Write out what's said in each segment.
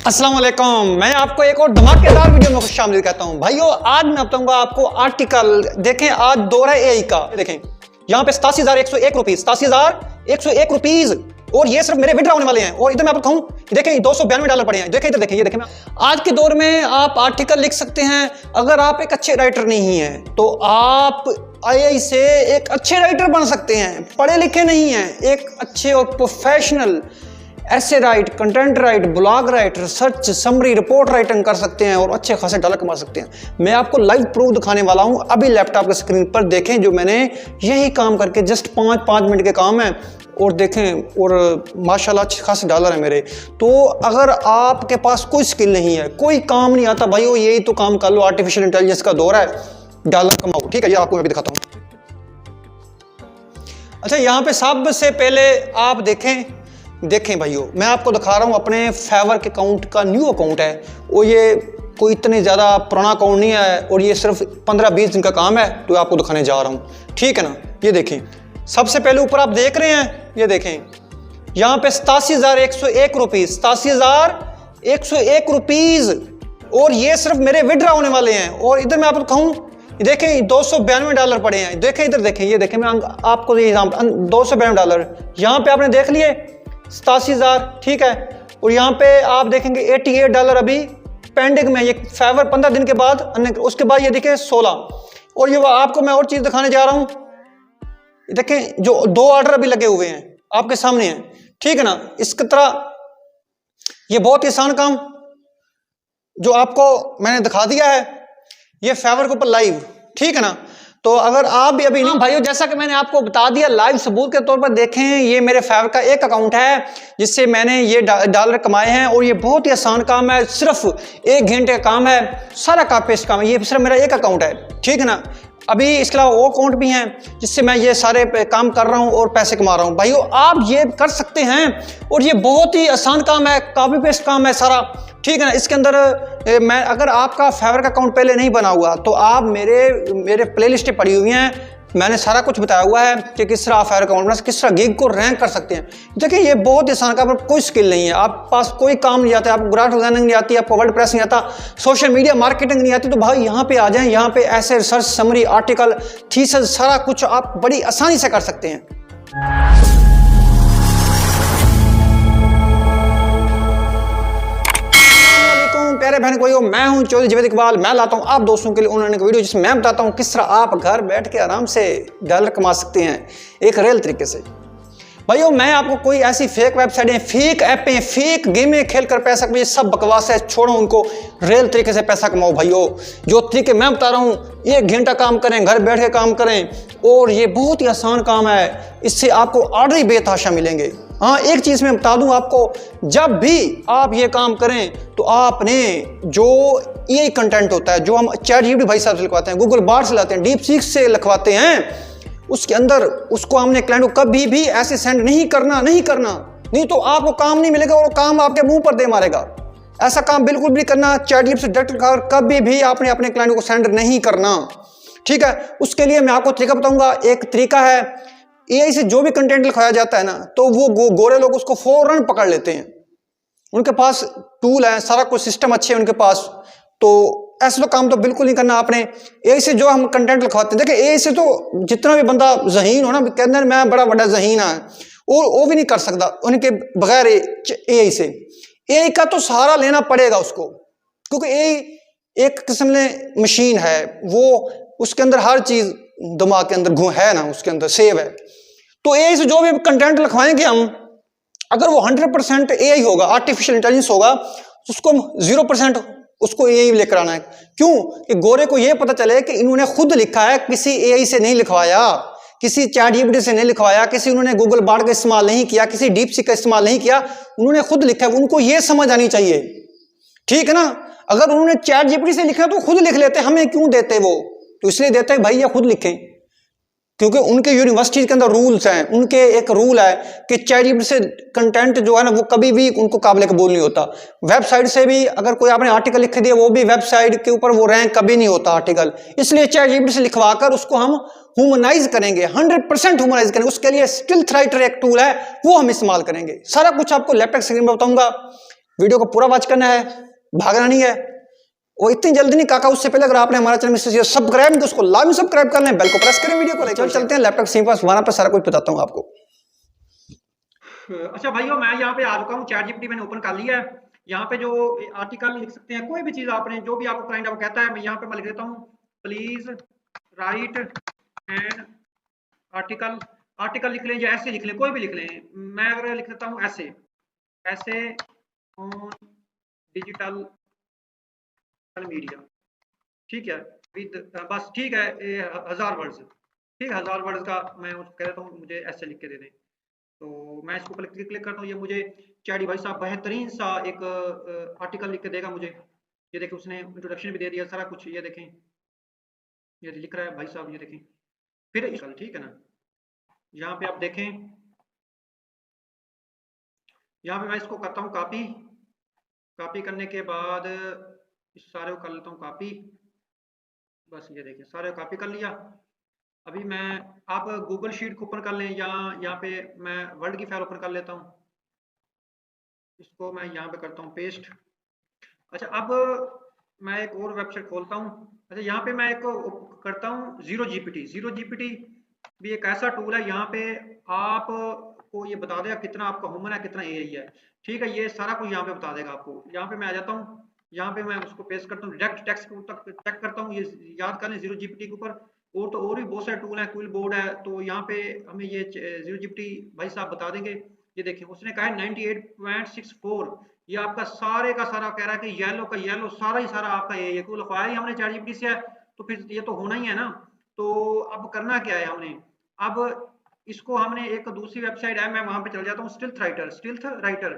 अस्सलाम वालेकुम। मैं आपको एक और धमाकेदार वीडियो में खुशामदीद कहता हूं। भाइयों, आज मैं बताऊंगा आपको आर्टिकल। देखें, आज दौर है एआई का। देखें यहाँ पे 87,101 रुपीज, 87,101 रुपीज, और ये सिर्फ मेरे विड्रॉ होने वाले हैं। और इधर मैं आपको कहूं, देखें $292 पड़े हैं। देखें इधर, देखें ये देखें। आज के दौर में आप आर्टिकल लिख सकते हैं। अगर आप एक अच्छे राइटर नहीं हैं तो आप एआई से एक अच्छे राइटर बन सकते हैं। पढ़े लिखे नहीं हैं, एक अच्छे और प्रोफेशनल ऐसे right, content right, blog right, research, summary, report writing कर सकते हैं और अच्छे खासे डॉलर कमा सकते हैं। मैं आपको लाइव प्रूफ दिखाने वाला हूं अभी लैपटॉप के स्क्रीन पर। देखें, जो मैंने यही काम करके जस्ट 5 मिनट के काम है, और देखें, और माशाल्लाह अच्छे खासे डॉलर है मेरे। तो अगर आपके पास कोई स्किल नहीं है, कोई काम नहीं आता, भाइयों यही तो काम कर लो। आर्टिफिशियल इंटेलिजेंस का दौर है, डॉलर कमाओ। ठीक है, ये आपको मैं भी दिखाता हूँ। अच्छा, यहाँ पे सबसे पहले आप देखें भाइयों, मैं आपको दिखा रहा हूँ अपने फेवर के अकाउंट का न्यू अकाउंट है। और ये कोई इतने ज़्यादा पुराना अकाउंट नहीं है, और ये सिर्फ 15-20 दिन का काम है, तो आपको दिखाने जा रहा हूँ। ठीक है ना, ये देखें। सबसे पहले ऊपर आप देख रहे हैं, ये देखें यहाँ पे 87,101 रुपीज़, 87,101 रुपीज़, और ये सिर्फ मेरे विड्रॉ होने वाले हैं। और इधर मैं आपको कहूँ, देखें $292 पड़े हैं। देखें इधर, देखें ये देखें, मैं आपको ये $292 यहाँ पे आपने देख लिए, 87,000। ठीक है, और यहाँ पे आप देखेंगे $88 अभी पेंडिंग में। ये फेवर 15 दिन के बाद, उसके बाद ये देखिए 16। और ये आपको मैं और चीज दिखाने जा रहा हूँ। देखें, जो 2 ऑर्डर अभी लगे हुए हैं आपके सामने हैं। ठीक है ना, इसकी तरह ये बहुत ही आसान काम जो आपको मैंने दिखा दिया है, ये फेवर के ऊपर लाइव। ठीक है ना, तो अगर आप भी अभी नहीं भाइयों, जैसा कि मैंने आपको बता दिया लाइव सबूत के तौर पर, देखें ये मेरे फेवर का एक अकाउंट है जिससे मैंने ये डॉलर कमाए हैं। और ये बहुत ही आसान काम है, सिर्फ 1 घंटे का काम है, सारा कॉपी पेस्ट काम है। ये सिर्फ मेरा एक अकाउंट है। ठीक है ना, अभी इसके अलावा वो अकाउंट भी हैं जिससे मैं ये सारे काम कर रहा हूँ और पैसे कमा रहा हूँ। भाइयों, आप ये कर सकते हैं, और ये बहुत ही आसान काम है, कॉपी पेस्ट काम है सारा। ठीक है ना, इसके अंदर मैं, अगर आपका फेवर का अकाउंट पहले नहीं बना हुआ तो आप मेरे प्लेलिस्टें पड़ी हुई हैं, मैंने सारा कुछ बताया हुआ है कि किस तरह आप फेवर अकाउंट बना, किस तरह गिग को रैंक कर सकते हैं। देखिए, ये बहुत ही आसान काम है, कोई स्किल नहीं है, आप पास कोई काम नहीं आता, आपको ग्राफिक डिजाइनिंग नहीं आती, आपको वर्डप्रेस नहीं आता, सोशल मीडिया मार्केटिंग नहीं आती, तो भाई यहाँ पे आ जाएं। यहाँ पे ऐसे रिसर्च, समरी, आर्टिकल, थीसिस, सारा कुछ आप बड़ी आसानी से कर सकते हैं। प्यारे बहन को, मैं हूं चौधरी जावेद इकबाल। मैं लाता हूं आप दोस्तों के लिए ऑनलाइन वीडियो जिसमें मैं बताता हूं किस तरह आप घर बैठ के आराम से डॉलर कमा सकते हैं एक रियल तरीके से। भाइयों, मैं आपको कोई ऐसी फेक वेबसाइटें, फेक ऐपें, फेक गेमें खेल कर पैसा कमाइए, सब बकवास है, छोड़ो उनको। रियल तरीके से पैसा कमाओ भाइयों। जो तरीके मैं बता रहा हूँ, 1 घंटा काम करें, घर बैठ के काम करें, और ये बहुत ही आसान काम है। इससे आपको ऑर्डर ही बेतहाशा मिलेंगे। हाँ, एक चीज़ मैं बता दूं आपको, जब भी आप ये काम करें तो आपने जो एआई कंटेंट होता है, जो हम ChatGPT भाई साहब से लिखवाते हैं, गूगल बार से लाते हैं, DeepSeek से लिखवाते हैं, उसके अंदर उसको हमने क्लाइंट को कभी भी ऐसे सेंड नहीं करना, नहीं तो आपको काम नहीं मिलेगा और काम आपके मुंह पर दे मारेगा। ऐसा काम बिल्कुल भी करना, ChatGPT से डायरेक्ट कभी भी आपने अपने क्लाइंट को सेंड नहीं करना। ठीक है, उसके लिए मैं आपको तरीका बताऊंगा। एक तरीका है, एआई से जो भी कंटेंट लिखवाया जाता है ना, तो वो गोरे लोग उसको फौरन पकड़ लेते हैं। उनके पास टूल है, सारा कुछ सिस्टम अच्छे है उनके पास। तो ऐसा तो काम तो बिल्कुल नहीं करना आपने। एआई से जो हम कंटेंट लिखवाते हैं, देखिए एआई से तो जितना भी बंदा ज़हीन हो ना, कहते हैं मैं बड़ा बड़ा ज़हीन है, वो भी नहीं कर सकता उनके बगैर एआई से। एआई का तो सहारा लेना पड़ेगा उसको, क्योंकि एआई एक किस्म में मशीन है, वो उसके अंदर हर चीज़ दिमाग के अंदर है ना, उसके अंदर सेव है। तो एआई से जो भी कंटेंट लिखवाएंगे हम, अगर वो 100% एआई होगा, आर्टिफिशियल इंटेलिजेंस होगा, तो उसको 0% उसको एआई लेकर आना है। क्यों? कि गोरे को ये पता चले कि इन्होंने खुद लिखा है, किसी एआई से नहीं लिखवाया, किसी ChatGPT से नहीं लिखवाया, किसी उन्होंने गूगल बार्ड का इस्तेमाल नहीं किया, किसी DeepSeek का इस्तेमाल नहीं किया, उन्होंने खुद लिखा है। उनको ये समझ आनी चाहिए। ठीक है ना, अगर उन्होंने ChatGPT से लिखा तो खुद लिख लेते, हमें क्यों देते? वो तो इसलिए देते हैं भाई ये खुद लिखें, क्योंकि उनके यूनिवर्सिटी के अंदर रूल्स हैं। उनके एक रूल है कि ChatGPT से कंटेंट जो है ना, वो कभी भी उनको काबिल कबूल नहीं होता। वेबसाइट से भी अगर कोई आपने आर्टिकल लिख दिया, वो भी वेबसाइट के ऊपर वो रैंक कभी नहीं होता आर्टिकल। इसलिए ChatGPT से लिखवाकर उसको हम ह्यूमनाइज करेंगे, 100% ह्यूमनाइज करेंगे। उसके लिए स्टिल्थ राइटर एक टूल है, वो हम इस्तेमाल करेंगे। सारा कुछ आपको लैपटॉप स्क्रीन पर बताऊंगा। वीडियो को पूरा वॉच करना है, भागना नहीं है। और इतनी जल्दी नहीं काका, उससे पहले अगर आपने हमारा चैनल सब्सक्राइब नहीं तो उसको लाजमी सब्सक्राइब कर लें, बेल को प्रेस करें, वीडियो को लाइक। चलते हैं लैपटॉप स्क्रीन पर, वहां पर सारा कुछ बताता हूं आपको। अच्छा भाइयों, मैं यहाँ पे आ चुका हूँ। चैट जीपीटी मैंने ओपन कर लिया है। यहाँ पे जो आर्टिकल लिख सकते हैं, कोई भी चीज़ आपने जो भी आपको क्लाइंट आपको कहता है, मैं यहाँ पे मैं लिख देता हूँ, please right an article. Article लिख लें या ऐसे लिख लें, कोई भी लिख लें। मैं अगर लिख देता हूँ ऐसे, ऐसे ऑन डिजिटल मीडिया, ठीक है, विद बस ठीक है, 1000 वर्ड्स, ठीक है, 1000 वर्ड्स का मैं उसको कह देता हूँ मुझे ऐसे लिख के दे दें। तो मैं इसको क्लिक करता हूँ, ये मुझे चैडी भाई साहब बेहतरीन सा एक आर्टिकल लिख के देगा मुझे। ये देखें, उसने इंट्रोडक्शन भी दे दिया, सारा कुछ ये देखें, ये लिख रहा है भाई साहब, ये देखें। फिर ठीक है ना, यहाँ पे आप देखें, यहाँ पे मैं इसको करता हूँ कॉपी। कॉपी करने के बाद इस सारे को कर लेता हूँ कॉपी। बस ये देखिए, सारे कॉपी कर लिया। अभी मैं, आप गूगल शीट को ओपन कर लें, या यहाँ पे मैं वर्ड की फाइल ओपन कर लेता हूँ। इसको मैं यहाँ पे करता हूँ पेस्ट। अच्छा, अब मैं एक और वेबसाइट खोलता हूँ। अच्छा, यहाँ पे मैं एक करता हूँ जीरो जीपीटी। जीरो जीपीटी भी एक ऐसा टूल है, यहाँ पे आपको ये बता देगा कितना आपका ह्यूमन है, कितना एआई है। ठीक है, ये सारा कुछ यहाँ पे बता देगा आपको। यहाँ पे मैं आ जाता हूँ, यहाँ पे मैं उसको पेस्ट करता हूँ, डायरेक्ट टेक्स्ट तक चेक करता हूँ। ये याद कर लें, जीरो जीपीटी के ऊपर और तो और भी बहुत सारे टूल हैं, क्विल बोर्ड है। तो यहाँ पे हमें ये जीरो जीपीटी भाई साहब बता देंगे। ये देखिए, उसने कहा है 98.64। ये आपका सारे का सारा कह रहा है कि येलो का येलो, सारा ही सारा आपका ये को लिखवाया ही हमने चैट जीपीटी से है, तो फिर ये तो होना ही है ना। तो अब करना क्या है हमने, अब इसको हमने एक दूसरी वेबसाइट है, मैं वहां पे चल जाता हूँ, stealth writer. Stealth writer,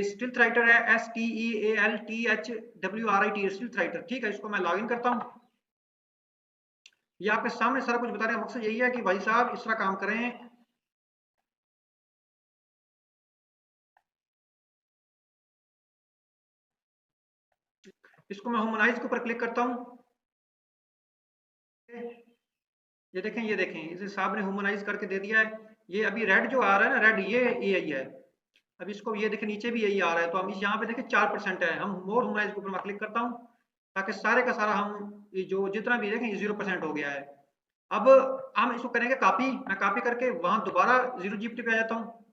stealth writer है, STEALTHWRIT, स्टिल्थ राइटर। ठीक है, इसको मैं लॉगिन करता हूँ। ये आपके सामने सारा कुछ बता रहे हैं। मकसद यही है कि भाई साहब इस तरह काम करें। इसको मैं ह्यूमनाइज के ऊपर क्लिक करता हूँ। ये देखें, ये देखें, इसे साहब ने ह्यूमनाइज करके दे दिया है। ये अभी रेड जो आ रहा है ना, रेड, ये एआई है। अब इसको ये देखें, नीचे भी यही आ रहा है। तो हम इस यहाँ पे देखें 4% है। हम मोर ह्यूमनाइज के ऊपर मैं क्लिक करता हूँ, ताकि सारे का सारा हम ये जो जितना भी देखें, ये 0% हो गया है। अब हम इसको करेंगे कॉपी। मैं कॉपी करके वहां दोबारा जीरो जीपीटी पे आ जाता हूँ।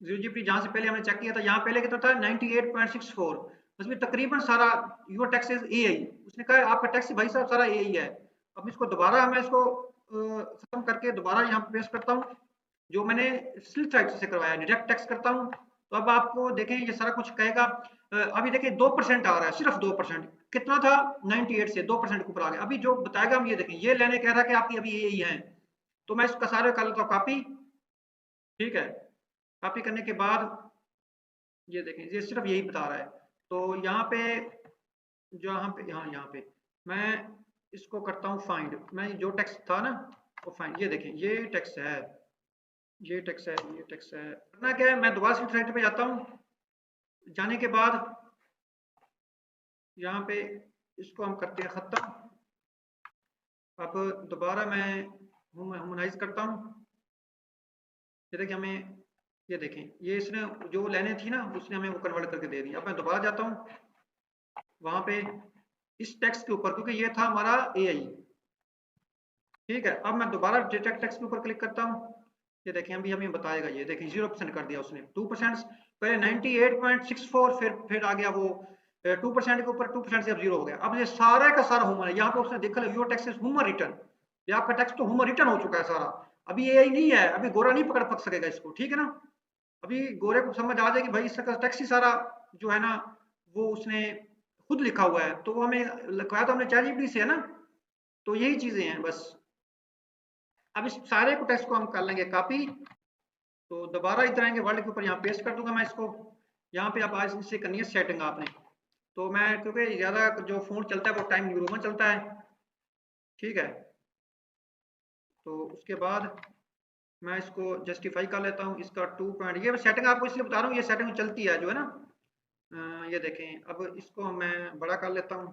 जीरो जीपीटी जहां से पहले हमने चेक किया था, यहाँ पहले कितना था 98.64। उसमें तकरीबन सारा योर टैक्स इज एआई। उसने कहा आपका टैक्स भाई साहब सारा एआई है। अब इसको दोबारा मैं इसको खत्म करके दोबारा यहाँ पे पेस्ट करता हूँ, जो मैंने स्लिट राइट से करवाया, डायरेक्ट टैक्स करता हूँ। तो अब आपको देखें, ये सारा कुछ कहेगा। अभी देखिए 2% आ रहा है, सिर्फ 2%। कितना था 98 से 2% के ऊपर आ गया। अभी जो बताएगा हम ये देखें, ये लेने कह रहा है कि आपकी अभी यही है। तो मैं इसका सारे कर लेता हूँ कॉपी। ठीक है, कॉपी करने के बाद ये देखें, ये सिर्फ यही बता रहा है। तो यहाँ पे जहाँ पे यहाँ पे मैं इसको करता हूँ फाइंड। मैं जो टेक्स्ट था ना वो फाइंड, ये देखें, ये टेक्स्ट है, ये टेक्स्ट है, ये टेक्स्ट है। करना क्या है, मैं दोबारा स्क्रिप्ट राइटर पे जाता हूँ। जाने के बाद यहाँ पे इसको हम करते हैं खत्म। अब दोबारा मैं ह्यूमनाइज करता हूँ। ये देखिए, हमें ये देखें, ये इसने जो लेने थी ना, उसने हमें वो कन्वर्ट करके दे दी। अब मैं दोबारा जाता हूँ वहां पे इस टेक्स्ट के ऊपर, क्योंकि ये था हमारा एआई। ठीक है, अब मैं दोबारा डिटेक्ट टेक्स्ट के ऊपर क्लिक करता हूँ। ये देखें, अभी हमें बताएगा। ये देखें 0% कर दिया उसने, 2%। पहले 98.64, फिर आ गया वो 2% के ऊपर, 2% से अब 0 हो गया। अब ये सारे का सारा ह्यूमन है। यहाँ पे उसने देखा your tax is human return. ये आपका टैक्स तो ह्यूमन रिटर्न हो चुका है सारा। अभी एआई नहीं है, अभी गोरा नहीं पकड़ सकेगा इसको। ठीक है ना, अभी गोरे को समझ आ जाएगी भाई इसका टैक्स ही सारा जो है ना वो उसने खुद लिखा हुआ है। तो वो हमें लिखवाया तो हमने चैट जीपीटी से है ना। तो यही चीजें हैं बस। अब इस सारे को टेक्स्ट को हम कर लेंगे कॉपी। तो दोबारा इधर आएंगे, वर्ल्ड के ऊपर यहाँ पेस्ट कर दूंगा मैं इसको। यहाँ पे आप आज इससे करनी है सेटिंग आपने। तो मैं, क्योंकि ज्यादा जो फोन चलता है वो टाइम न्यू रोमन चलता है। ठीक है, तो उसके बाद मैं इसको जस्टिफाई कर लेता हूँ। इसका 2 पॉइंट, ये सेटिंग आपको इसलिए बता रहा हूँ, ये सेटिंग चलती है जो है ना। ये देखें, अब इसको मैं बड़ा कर लेता हूँ।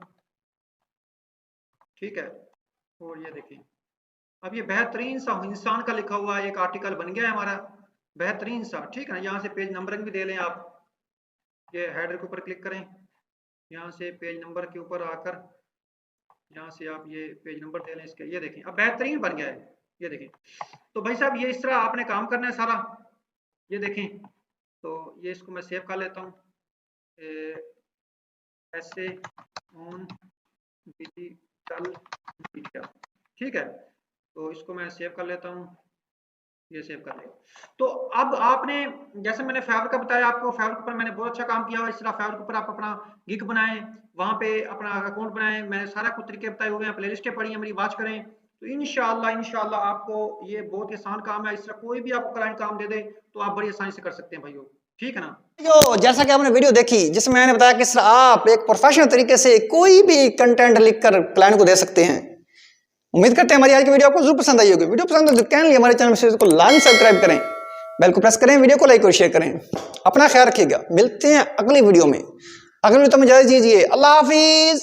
ठीक है, और ये देखें, अब ये बेहतरीन सा इंसान का लिखा हुआ एक आर्टिकल बन गया है हमारा, बेहतरीन सा। ठीक है ना, यहाँ से पेज नंबरिंग भी दे लें आप। ये हेडर के ऊपर क्लिक करें, यहाँ से पेज नंबर के ऊपर आकर यहाँ से आप ये पेज नंबर दे लें इसके। ये देखें अब बेहतरीन बन गया है, ये देखें। तो भाई साहब ये इस तरह आपने काम करना है सारा, ये देखें। तो ये इसको मैं सेव कर लेता हूँ, ऐसे ऑन डिजिटल मीडिया, ठीक है। तो इसको मैं सेव कर लेता हूँ, ये सेव कर लिया। तो अब आपने जैसे मैंने फैब्रिक का बताया आपको, फैब्रिक पर मैंने बहुत अच्छा काम किया हुआ। इस तरह फैब्रिक पर आप अपना गिग बनाएं, वहां पे अपना अकाउंट बनाएं, मैंने सारा कुछ तरीके बताए हुए हैं, प्लेलिस्टें पढ़ी हैं मेरी, वॉच करें। तो इंशाल्लाह आपको ये बहुत ही आसान काम है। इस तरह कोई भी आपको क्लाइंट काम दे दे तो आप बड़ी आसानी से कर सकते हैं भाइयों, ठीक है ना। जो जैसा कि आपने वीडियो देखी जिसमें मैंने बताया किस तरह आप एक प्रोफेशनल तरीके से कोई भी कंटेंट लिखकर क्लाइंट को दे सकते हैं। उम्मीद करते हैं हमारी आज की वीडियो आपको जरूर पसंद आई होगी। वीडियो पसंद तो कैन हमारे चैनल को लाइक सब्सक्राइब करें, बेल को प्रेस करें, वीडियो को लाइक और शेयर करें। अपना ख्याल रखिएगा, मिलते हैं अगली वीडियो में। अगली वीडियो में इजाजत दीजिए, अल्लाह हाफिज।